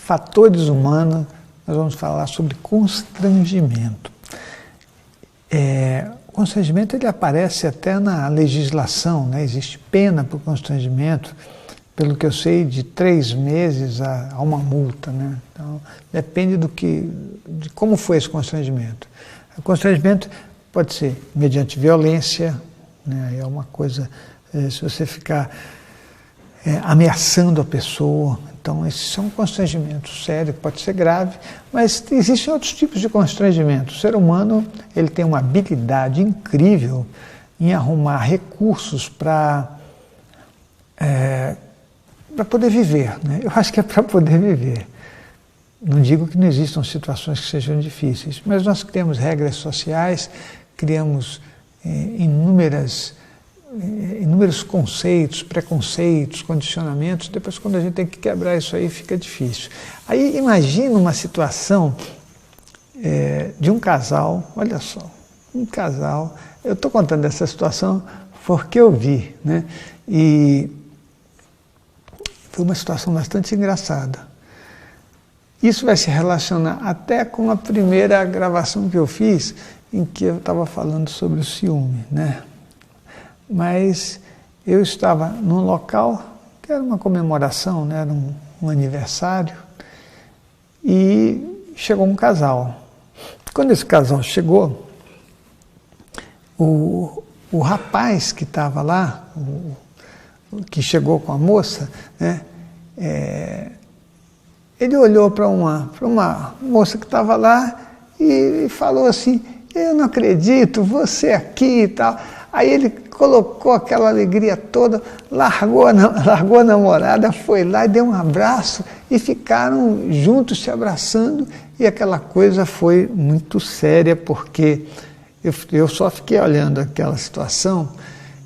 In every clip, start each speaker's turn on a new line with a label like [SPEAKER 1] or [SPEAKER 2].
[SPEAKER 1] fatores humanos, nós vamos falar sobre constrangimento. O constrangimento ele aparece até na legislação, né? Existe pena por constrangimento, pelo que eu sei, de 3 meses a uma multa, né? Então, depende de como foi esse constrangimento. O constrangimento pode ser mediante violência, né? É uma coisa, se você ficar ameaçando a pessoa, então esses são constrangimentos sérios, pode ser grave, mas existem outros tipos de constrangimento. O ser humano ele tem uma habilidade incrível em arrumar recursos para poder viver, né? Eu acho que é para poder viver. Não digo que não existam situações que sejam difíceis, mas nós criamos regras sociais, criamos inúmeros conceitos, preconceitos, condicionamentos. Depois, quando a gente tem que quebrar isso aí, fica difícil. Aí imagina uma situação de um casal, olha só, um casal, eu estou contando essa situação porque eu vi, né? E foi uma situação bastante engraçada. Isso vai se relacionar até com a primeira gravação que eu fiz, em que eu estava falando sobre o ciúme, né? Mas eu estava num local que era uma comemoração, né? Era um aniversário, e chegou um casal. Quando esse casal chegou, o rapaz que estava lá, que chegou com a moça, né? Ele olhou para uma moça que estava lá e falou assim: eu não acredito, você aqui e tal. Aí ele colocou aquela alegria toda, largou a namorada, foi lá e deu um abraço e ficaram juntos se abraçando, e aquela coisa foi muito séria, porque eu só fiquei olhando aquela situação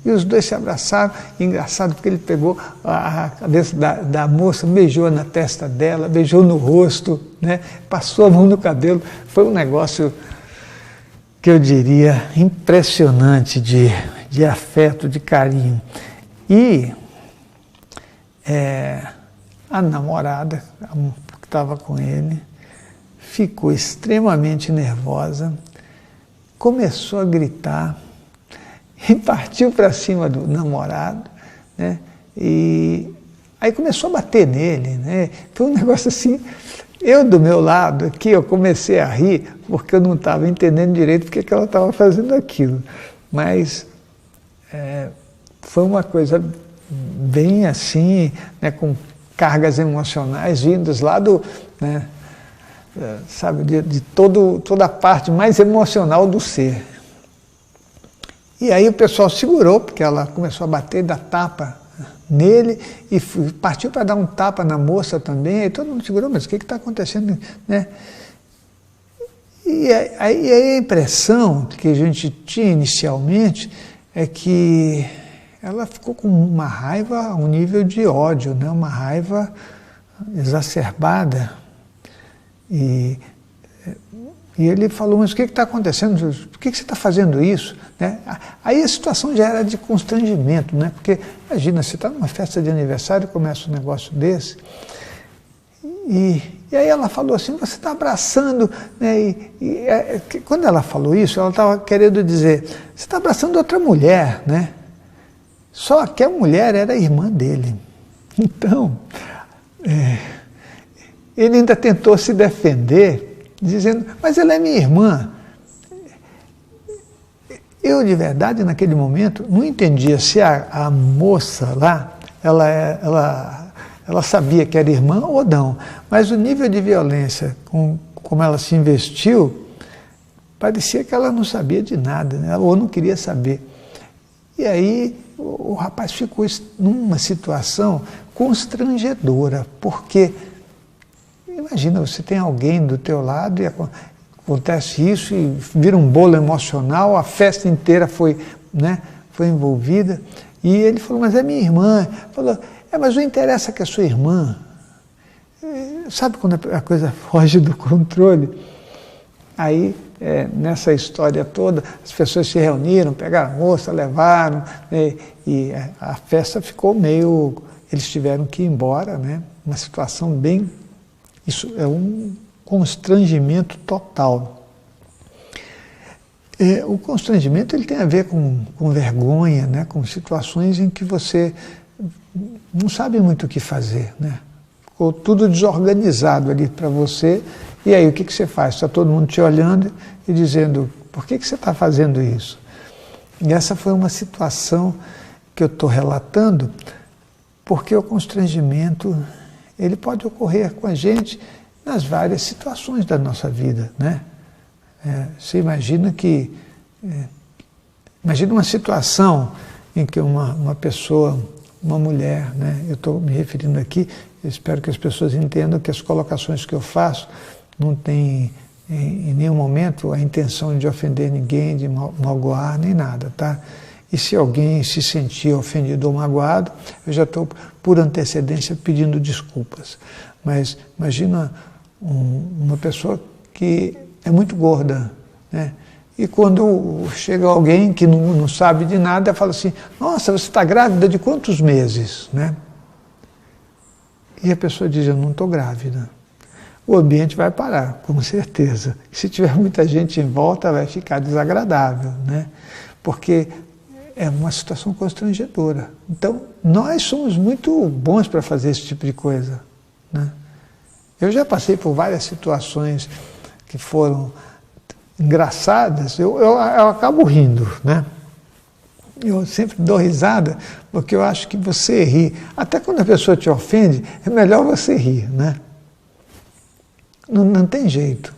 [SPEAKER 1] e os dois se abraçaram. Engraçado, porque ele pegou a cabeça da moça, beijou na testa dela, beijou no rosto, né? Passou a mão no cabelo. Foi um negócio que eu diria impressionante de afeto, de carinho. E a namorada que estava com ele ficou extremamente nervosa, começou a gritar e partiu para cima do namorado, né? E aí começou a bater nele, né? Foi um negócio assim. Eu, do meu lado aqui, eu comecei a rir, porque eu não estava entendendo direito porque que ela estava fazendo aquilo. Mas foi uma coisa bem assim, né, com cargas emocionais vindas lá do, né, sabe, de toda a parte mais emocional do ser. E aí o pessoal segurou, porque ela começou a bater, dar tapa nele, e partiu para dar um tapa na moça também. Aí todo mundo segurou, mas o que está acontecendo, né? E aí a impressão que a gente tinha inicialmente é que ela ficou com uma raiva a um nível de ódio, né? Uma raiva exacerbada. E ele falou: mas o que está acontecendo? Por que você está fazendo isso? Né? Aí a situação já era de constrangimento, né? Porque imagina, você está numa festa de aniversário e começa um negócio desse. E aí ela falou assim: você está abraçando, né? Quando ela falou isso, ela estava querendo dizer: você está abraçando outra mulher, né? Só que a mulher era a irmã dele. Então, ele ainda tentou se defender, dizendo: mas ela é minha irmã. Eu, de verdade, naquele momento, não entendia se a moça lá, ela sabia que era irmã ou não. Mas o nível de violência, como ela se investiu, parecia que ela não sabia de nada, né? Ou não queria saber. E aí o rapaz ficou numa situação constrangedora, porque imagina, você tem alguém do teu lado e acontece isso e vira um bolo emocional, a festa inteira foi envolvida, e ele falou: mas é minha irmã. Falou: mas não interessa que é sua irmã. Sabe quando a coisa foge do controle? Aí, nessa história toda, as pessoas se reuniram, pegaram a moça, levaram, e a festa ficou meio... Eles tiveram que ir embora, né? Uma situação bem Isso é um constrangimento total. O constrangimento ele tem a ver com vergonha, né? Com situações em que você não sabe muito o que fazer, né? Ficou tudo desorganizado ali para você, e aí o que você faz? Está todo mundo te olhando e dizendo, por que você está fazendo isso? E essa foi uma situação que eu estou relatando, porque o constrangimento ele pode ocorrer com a gente nas várias situações da nossa vida, né? Você imagina imagina uma situação em que uma pessoa, uma mulher, né? Eu estou me referindo aqui, eu espero que as pessoas entendam que as colocações que eu faço não têm em nenhum momento a intenção de ofender ninguém, de magoar, nem nada, tá? E se alguém se sentir ofendido ou magoado, eu já estou, por antecedência, pedindo desculpas. Mas imagina uma pessoa que é muito gorda, né? E quando chega alguém que não sabe de nada, fala assim, nossa, você está grávida de quantos meses, né? E a pessoa diz, eu não estou grávida. O ambiente vai parar, com certeza. Se tiver muita gente em volta, vai ficar desagradável, né? Porque é uma situação constrangedora. Então, nós somos muito bons para fazer esse tipo de coisa, né? Eu já passei por várias situações que foram engraçadas, eu acabo rindo, né? Eu sempre dou risada, porque eu acho que você ri. Até quando a pessoa te ofende, é melhor você rir, né? Não tem jeito.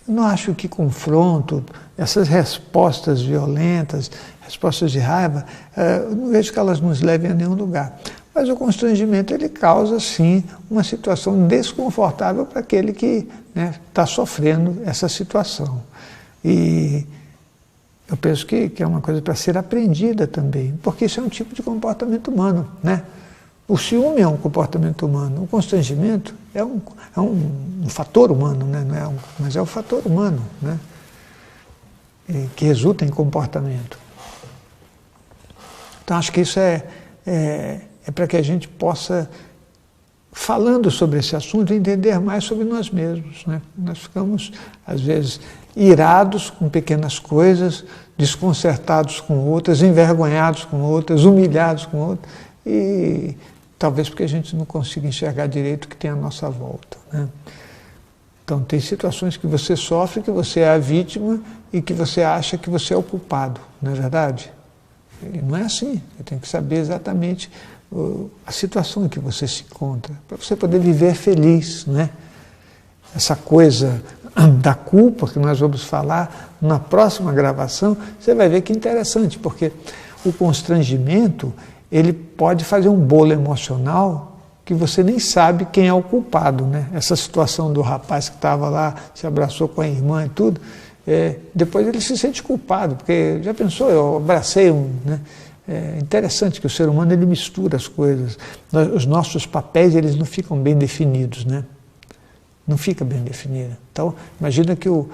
[SPEAKER 1] Não acho que confronto, essas respostas violentas, respostas de raiva, não vejo que elas nos levem a nenhum lugar. Mas o constrangimento, ele causa, sim, uma situação desconfortável para aquele que está sofrendo essa situação. E eu penso que é uma coisa para ser aprendida também, porque isso é um tipo de comportamento humano, né? O ciúme é um comportamento humano, o constrangimento é um fator humano, né? Mas é um fator humano, né? Que resulta em comportamento. Então acho que isso é para que a gente possa, falando sobre esse assunto, entender mais sobre nós mesmos, né? Nós ficamos, às vezes, irados com pequenas coisas, desconcertados com outras, envergonhados com outras, humilhados com outras, e talvez porque a gente não consiga enxergar direito o que tem à nossa volta, né? Então, tem situações que você sofre, que você é a vítima e que você acha que você é o culpado, não é verdade? E não é assim. Você tem que saber exatamente a situação em que você se encontra, para você poder viver feliz, né? Essa coisa da culpa que nós vamos falar na próxima gravação, você vai ver que é interessante, porque o constrangimento, ele pode fazer um bolo emocional que você nem sabe quem é o culpado, né? Essa situação do rapaz que estava lá, se abraçou com a irmã e tudo, depois ele se sente culpado, porque já pensou, eu abracei né? É interessante que o ser humano ele mistura as coisas. Os nossos papéis eles não ficam bem definidos, né? Não fica bem definido. Então, imagina que o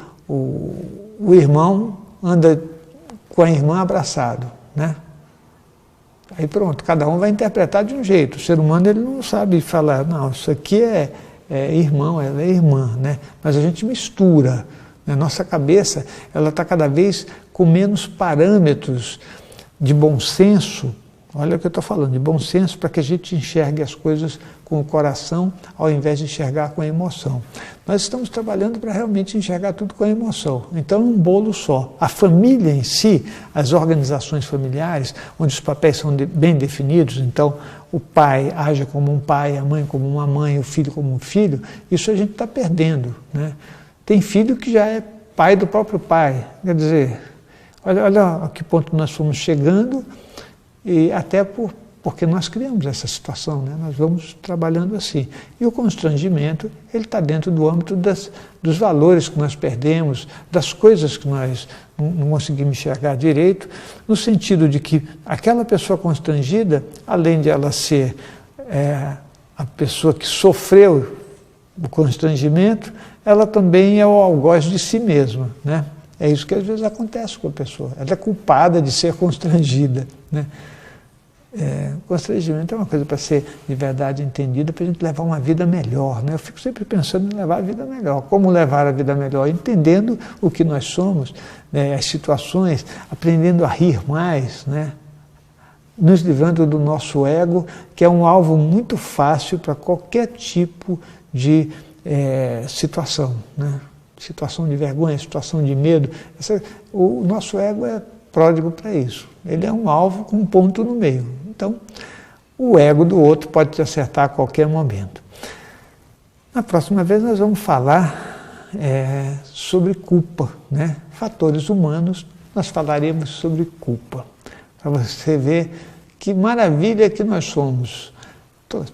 [SPEAKER 1] irmão anda com a irmã abraçado, né? Aí pronto, cada um vai interpretar de um jeito. O ser humano ele não sabe falar, não, isso aqui é irmão, ela é irmã, né? Mas a gente mistura. Né? Nossa cabeça ela está cada vez com menos parâmetros de bom senso, olha o que eu estou falando, de bom senso para que a gente enxergue as coisas com o coração ao invés de enxergar com a emoção. Nós estamos trabalhando para realmente enxergar tudo com a emoção. Então, um bolo só. A família em si, as organizações familiares, onde os papéis são bem definidos, então o pai age como um pai, a mãe como uma mãe, o filho como um filho, isso a gente está perdendo, né? Tem filho que já é pai do próprio pai, quer dizer, olha a que ponto nós fomos chegando, e até porque nós criamos essa situação, né? Nós vamos trabalhando assim. E o constrangimento, ele está dentro do âmbito dos valores que nós perdemos, das coisas que nós não conseguimos enxergar direito, no sentido de que aquela pessoa constrangida, além de ela ser a pessoa que sofreu o constrangimento, ela também é o algoz de si mesma, né? É isso que às vezes acontece com a pessoa. Ela é culpada de ser constrangida, né? Constrangimento é uma coisa para ser de verdade entendida, para a gente levar uma vida melhor, né? Eu fico sempre pensando em levar a vida melhor. Como levar a vida melhor? Entendendo o que nós somos, né? As situações, aprendendo a rir mais, né? Nos livrando do nosso ego, que é um alvo muito fácil para qualquer tipo de situação, né? Situação de vergonha, situação de medo. O nosso ego é pródigo para isso. Ele é um alvo com um ponto no meio. Então, o ego do outro pode te acertar a qualquer momento. Na próxima vez nós vamos falar sobre culpa, né? Fatores humanos, nós falaremos sobre culpa. Para você ver que maravilha que nós somos.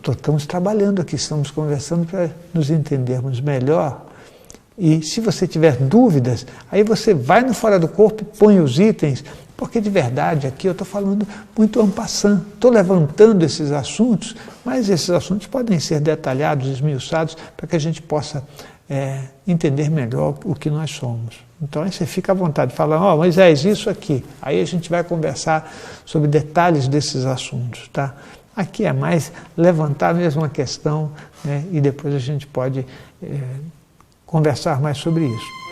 [SPEAKER 1] Estamos trabalhando aqui, estamos conversando para nos entendermos melhor. E se você tiver dúvidas, aí você vai no Fora do Corpo e põe os itens, porque de verdade aqui eu estou falando muito en passant, estou levantando esses assuntos, mas esses assuntos podem ser detalhados, esmiuçados, para que a gente possa entender melhor o que nós somos. Então aí você fica à vontade de falar, ó, Moisés, isso aqui. Aí a gente vai conversar sobre detalhes desses assuntos, tá? Aqui é mais levantar mesmo a questão, né, e depois a gente pode conversar mais sobre isso.